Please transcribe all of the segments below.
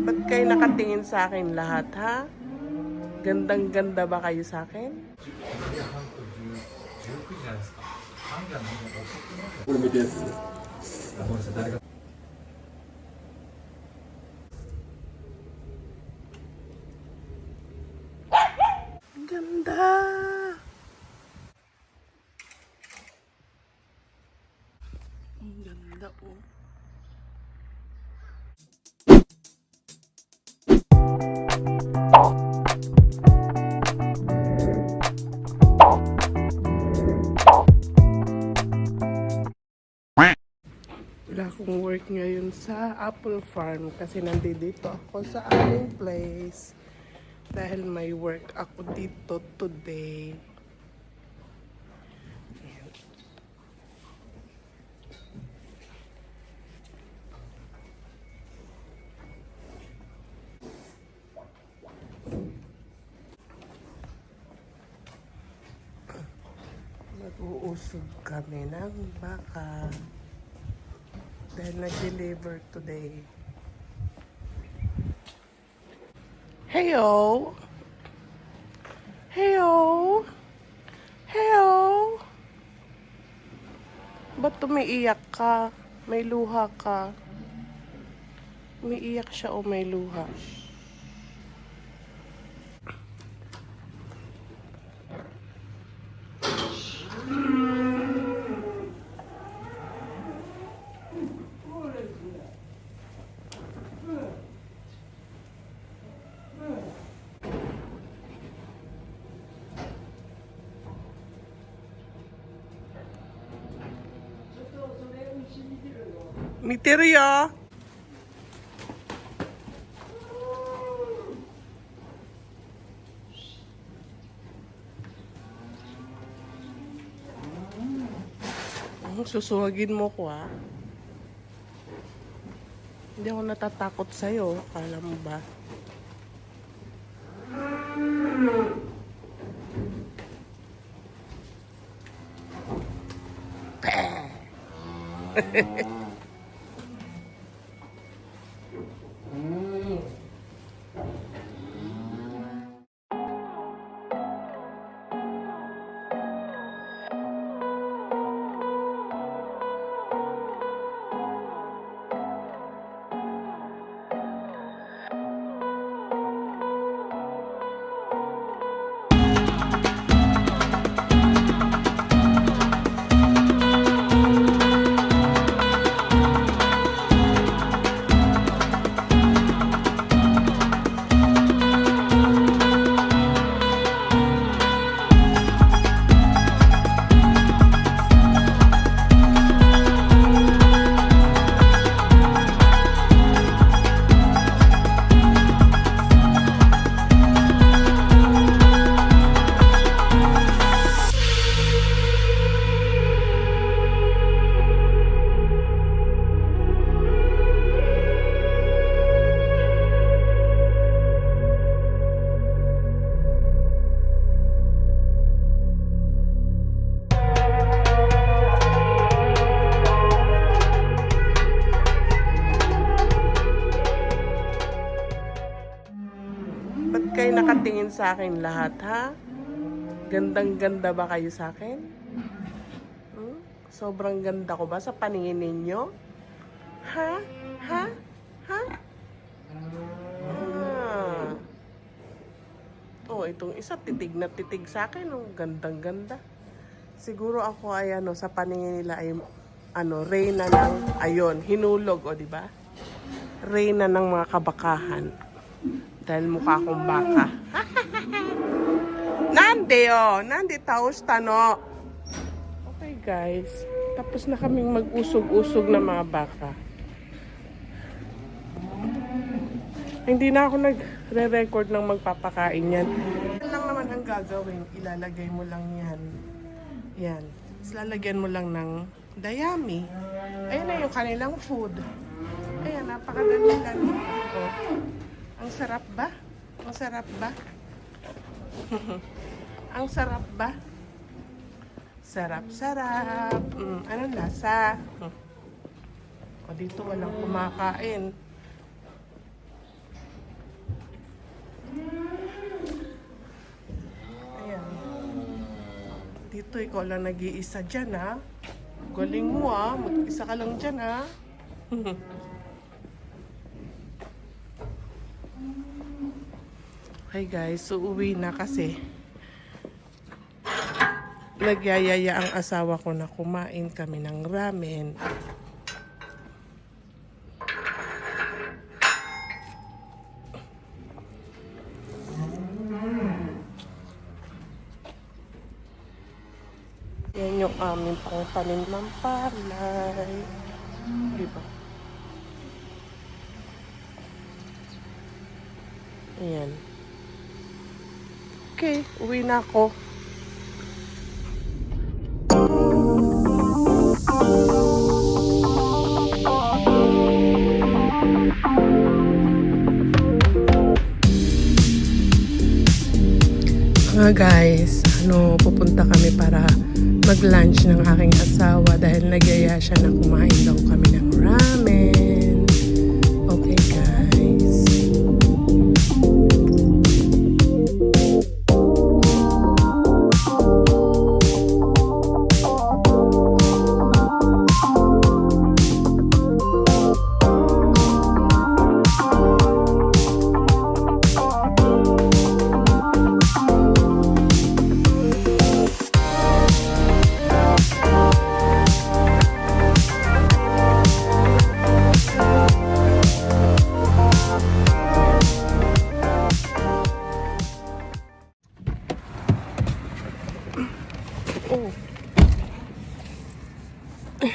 Ba't kayo nakatingin sa akin lahat, ha? Gandang-ganda ba kayo sa akin? 19じゃないですか。3じゃないの遅くない？これ見たやつ。あ、ごめんなさい、誰が。Ang ganda! Ang ganda, oh. Wala akong work ngayon sa Apple Farm kasi nandito ako sa aming place dahil may work ako dito today. Ayan. Mag-uusog kami ng baka dahil nag-deliver today. Heyo! Heyo! Heyo! Ba't umiiyak ka? May luha ka. Umiiyak siya o may luha? Miterio! Susuwagin mo ko, ha? Hindi ako natatakot sa'yo. Akala mo ba? Ba't kayo nakatingin sa akin lahat, ha? Gandang-ganda ba kayo sa akin? Sobrang ganda ko ba sa paningin ninyo? Ha? Ha? Ha? Ah. Oh, itong isa titig na titig sa akin. Oh, gandang-ganda. Siguro ako ay sa paningin nila ay reyna ng hinulog, o di ba? Reyna ng mga kabakahan. Dahil mukha akong baka. Nandi taos tano. Okay guys, tapos na kaming mag-usog-usog na mga baka. Hindi na ako nagre-record ng magpapakain yan. Yan lang naman ang gagawin. Ilalagay mo lang yan. Yan. Lalagyan mo lang ng dayami. Ayan na yung kanilang food. Ayan, napakadali lang. Oh. Ang sarap ba? Ang sarap ba? Ang sarap ba? Sarap-sarap. Anong lasa? O dito walang kumakain. Ito, ikaw lang nag-iisa dyan, ha? Galing mo, ha? Mag-isa ka lang dyan, ha? Hi guys, so uwi na kasi nagyayaya ang asawa ko na kumain kami ng ramen. Yan yung aming pangtanim ng palay. Diba? Ayan. Okay, uwi na ako. Mga guys, pupunta kami para mag-lunch ng aking asawa dahil nagyaya siya na kumain daw kami ng ramen. Okay guys. Oh. Hi.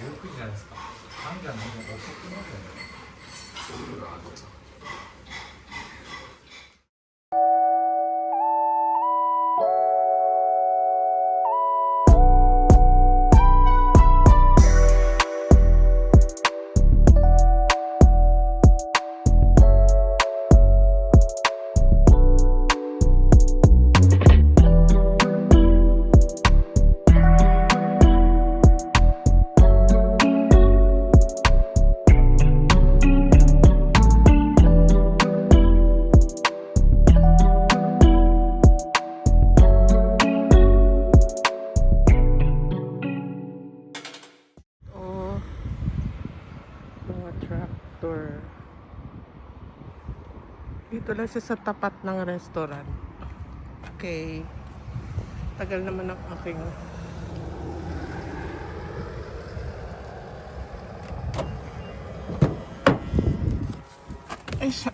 $19じゃないですか。ハンガーの方が遅くなるよね。Tractor. Dito lang siya sa tapat ng restaurant. Okay. Tagal naman ang aking ay siya.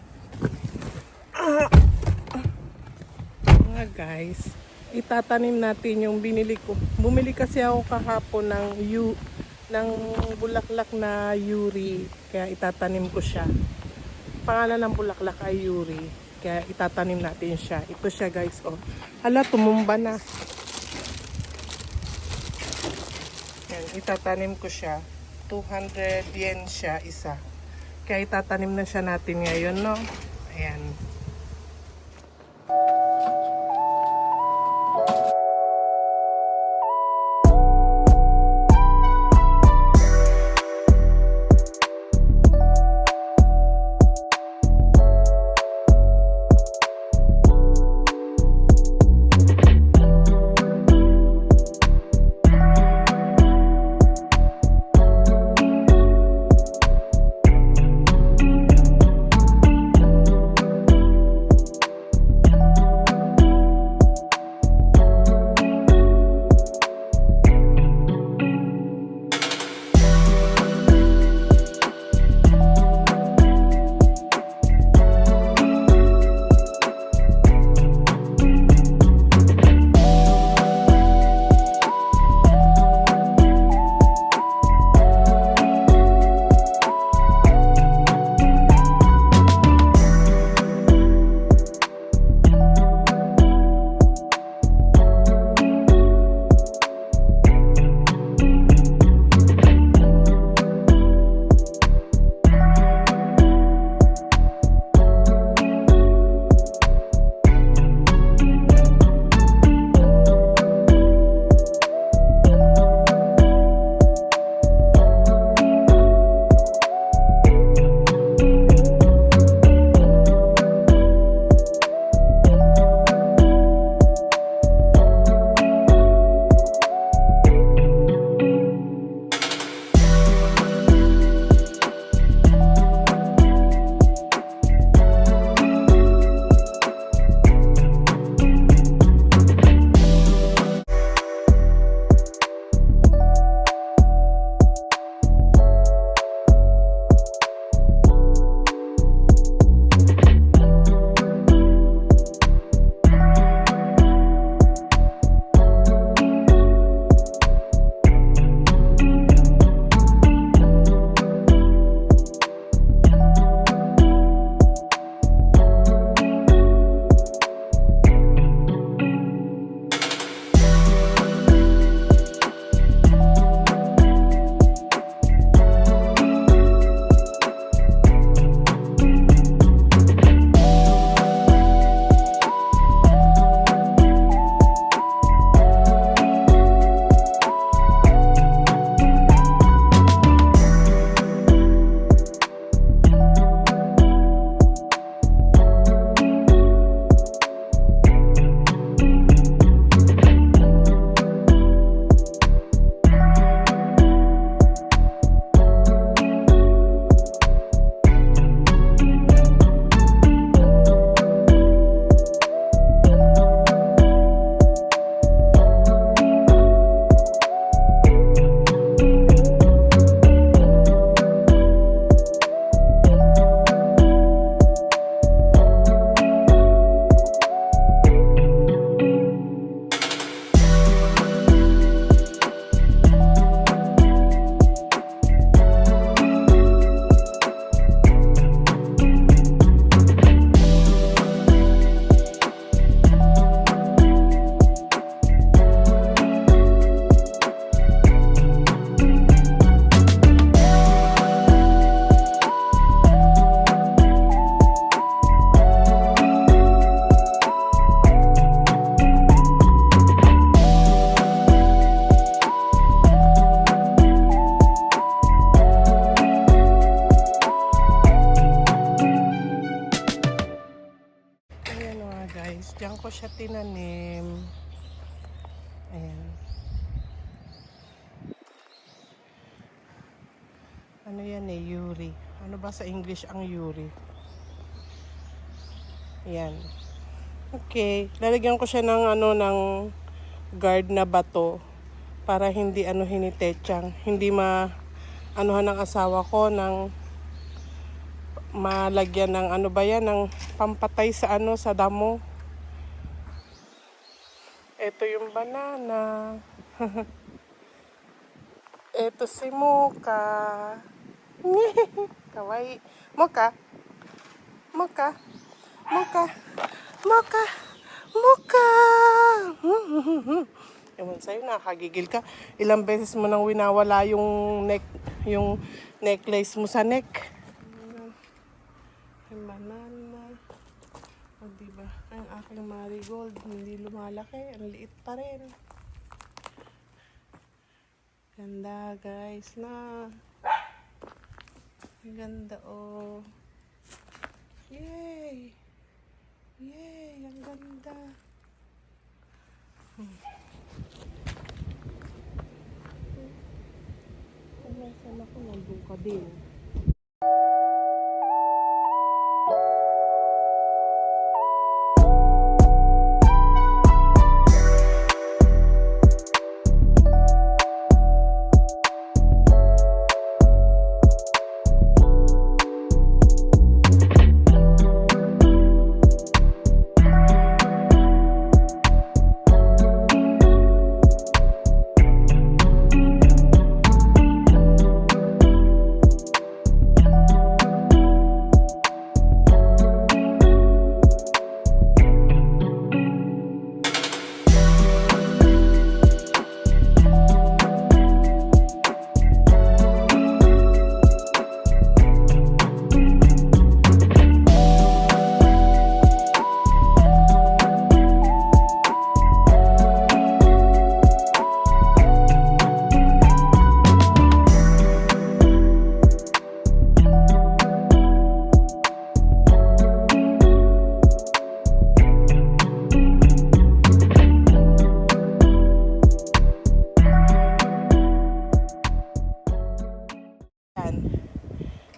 Mga guys, itatanim natin yung binili ko. Bumili kasi ako kahapon ng bulaklak na yuri, kaya itatanim ko siya. Pangalan ng bulaklak ay yuri, kaya itatanim natin siya. Ito siya guys, oh. Hala, tumumba na. Yan, itatanim ko siya. 200 yen siya isa. Kaya itatanim na siya natin ngayon, no? Ayan. ko siya tinanim. Ayan. Ano yan eh, Yuri. Ano ba sa English ang Yuri? Ayan. Okay. Lalagyan ko siya ng ng guard na bato para hindi hinitechang. Hindi anuhan ng asawa ko ng malagyan ng ng pampatay sa sa damo. Ito yung banana. Ito si Mocha. Kawaii. Mocha. Mocha. Mocha. Mocha. Mocha. Ewan sa'yo, nakakagigil ka. Ilang beses mo nang winawala yung necklace mo sa neck. Yung banana. O diba, ang aking marigold, hindi lumalaki. Ang liit pa rin. Ganda guys na. Ang ganda oh. Yay! Yay! Ang ganda. Kung nasan ako, nandun ka din.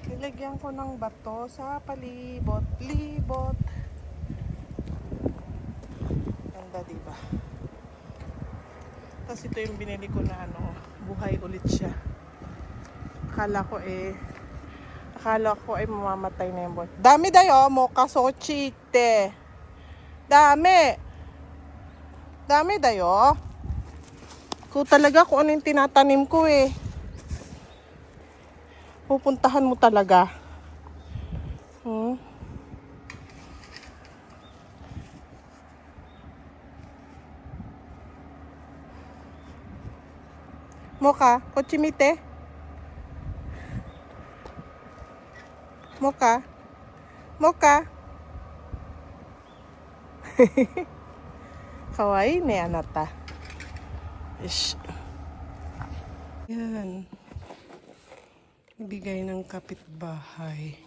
Nilagyan ko ng bato sa palibot-libot. Ganda, diba? Tapos ito yung binili ko na buhay ulit siya. Akala ko mamamatay na yung buhay. Dami dayo, mocha sochite. Dami. Dami dayo. Kung talaga kung ano yung tinatanim ko eh. Pupuntahan mo talaga. Mocha, kochimite. Mocha. Mocha. Kawaii ne anata. Ish. Yan. Bigay ng kapitbahay.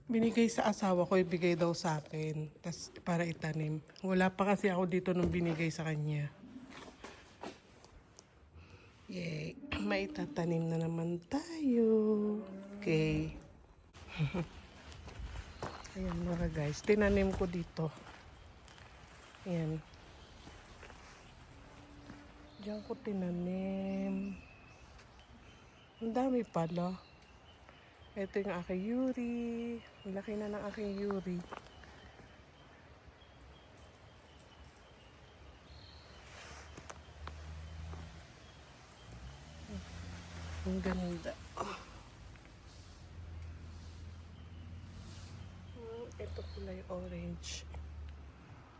Binigay sa asawa ko, ibigay daw sa akin. Tas para itanim. Wala pa kasi ako dito nung binigay sa kanya. Yay. May tatanim na naman tayo. Okay. Ayan mga guys. Tinanim ko dito. Ayan. Diyan ko tinanim. Ang dami pala. Ito yung aking Yuri. Ang laki na ng aking Yuri. Ang ganda. Ito kulay orange.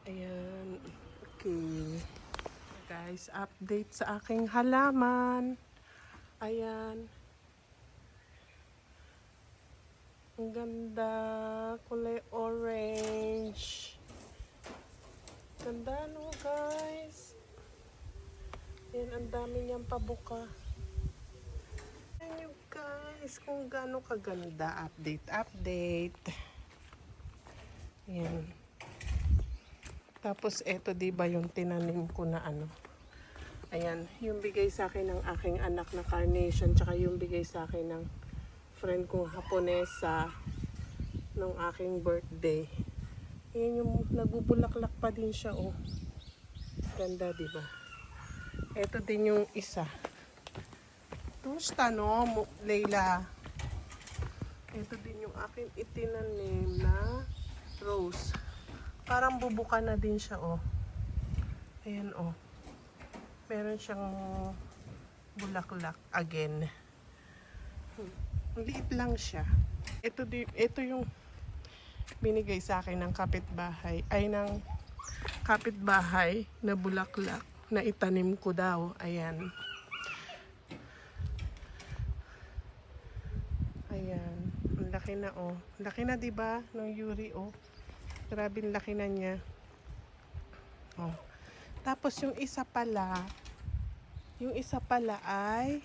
Ayan. Okay. Guys, update sa aking halaman. Ayan. Ang ganda. Kulay orange. Ganda no guys. Ayan, ang dami niyang pabuka. Ayan you guys, kung gaano kaganda. Update. Ayan. Tapos eto, di ba yung tinanim ko na ano. Ayan, yung bigay sa akin ng aking anak na carnation, tsaka yung bigay sa akin ng friend kong Haponesa nung aking birthday. Ayan yung nagbubulaklak pa din siya, oh. Ganda, di ba? Ito din yung isa. Tusta, no, Leila? Ito din yung aking itinanim na rose. Parang bubuka na din siya, oh. Ayan, oh. Meron siyang bulaklak again. Liit lang siya. Ito yung binigay sa akin ng kapitbahay. Ay, ng kapitbahay na bulaklak na itanim ko daw. Ayan. Ayan. Ang laki na, oh. Laki na, diba? Ng Yuri, oh. Grabe, laki na niya. Oh. Tapos yung isa pala ay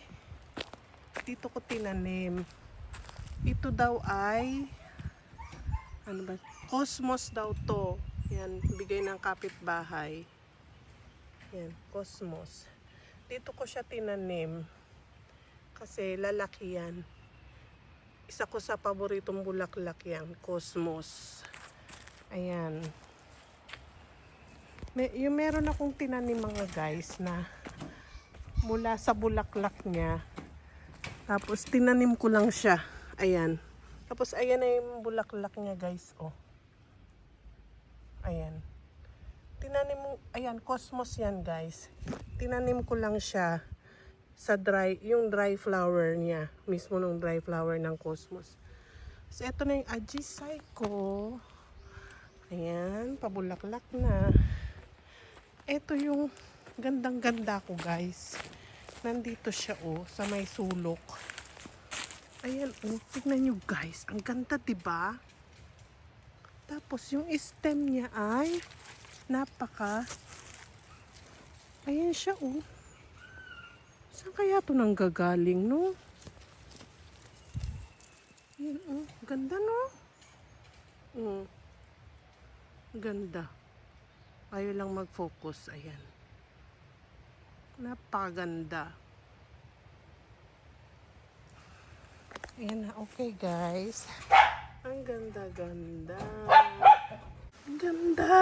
dito ko tinanim. Ito daw ay ano ba? Cosmos daw to. Yan, bigay ng kapitbahay. Yan, Cosmos. Dito ko siya tinanim kasi lalaki yan. Isa ko sa paboritong bulaklak yan, Cosmos. Ayan. Yung meron akong tinanim mga guys na mula sa bulaklak niya. Tapos tinanim ko lang siya. Ayan. Tapos ayan na yung bulaklak niya guys. Oh. Ayan. Ayan, Cosmos yan guys. Tinanim ko lang siya sa yung dry flower niya. Mismo nung dry flower ng Cosmos. So ito na yung Ajisai ko. Ayan, pabulaklak na. Ito yung gandang-ganda ko guys. Nandito siya oh, sa may sulok. Ayan oh, tignan nyo guys. Ang ganda, diba? Tapos yung stem niya ay ayan siya oh. Saan kaya ito nanggagaling, no? Ayan oh, ganda no? Ganda. Ayaw lang mag-focus. Ayan. Napakaganda. Ayan na. Okay, guys. Ang ganda-ganda. Ang ganda.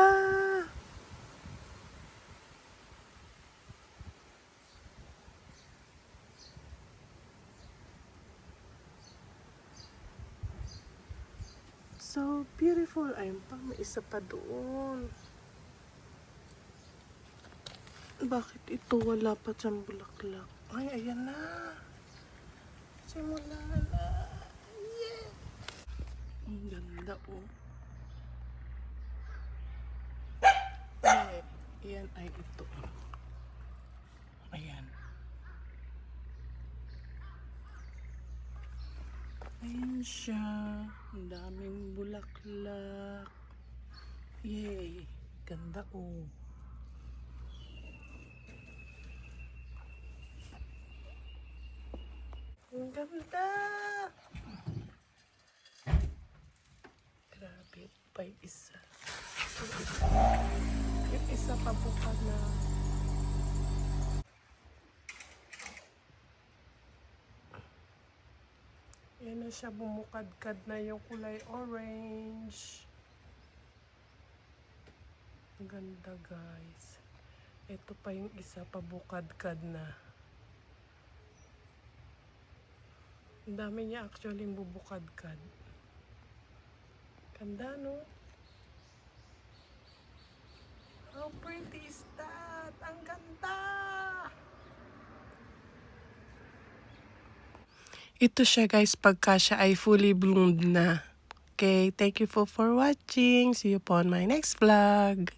So beautiful. Ayun pa. May isa pa doon. Bakit ito wala pa siyang bulaklak? Ay, ayan na. Simula na. Yeah. Ang ganda, oh. Ay, ayan ay ito. Ayan. Ayan siya. Ang daming bulaklak. Yay. Ganda, oh. Ang ganda! Grabe, pa yung isa. Yung isa pa buka na. Yan na siya, bumukadkad na yung kulay orange. Ang ganda guys. Ito pa yung isa pa bukadkad na. Ang dami niya actually bubukadkad. Ganda, no? How pretty is that? Ang ganda! Ito siya guys pagka siya ay fully bloomed na. Okay, thank you for watching. See you po on my next vlog.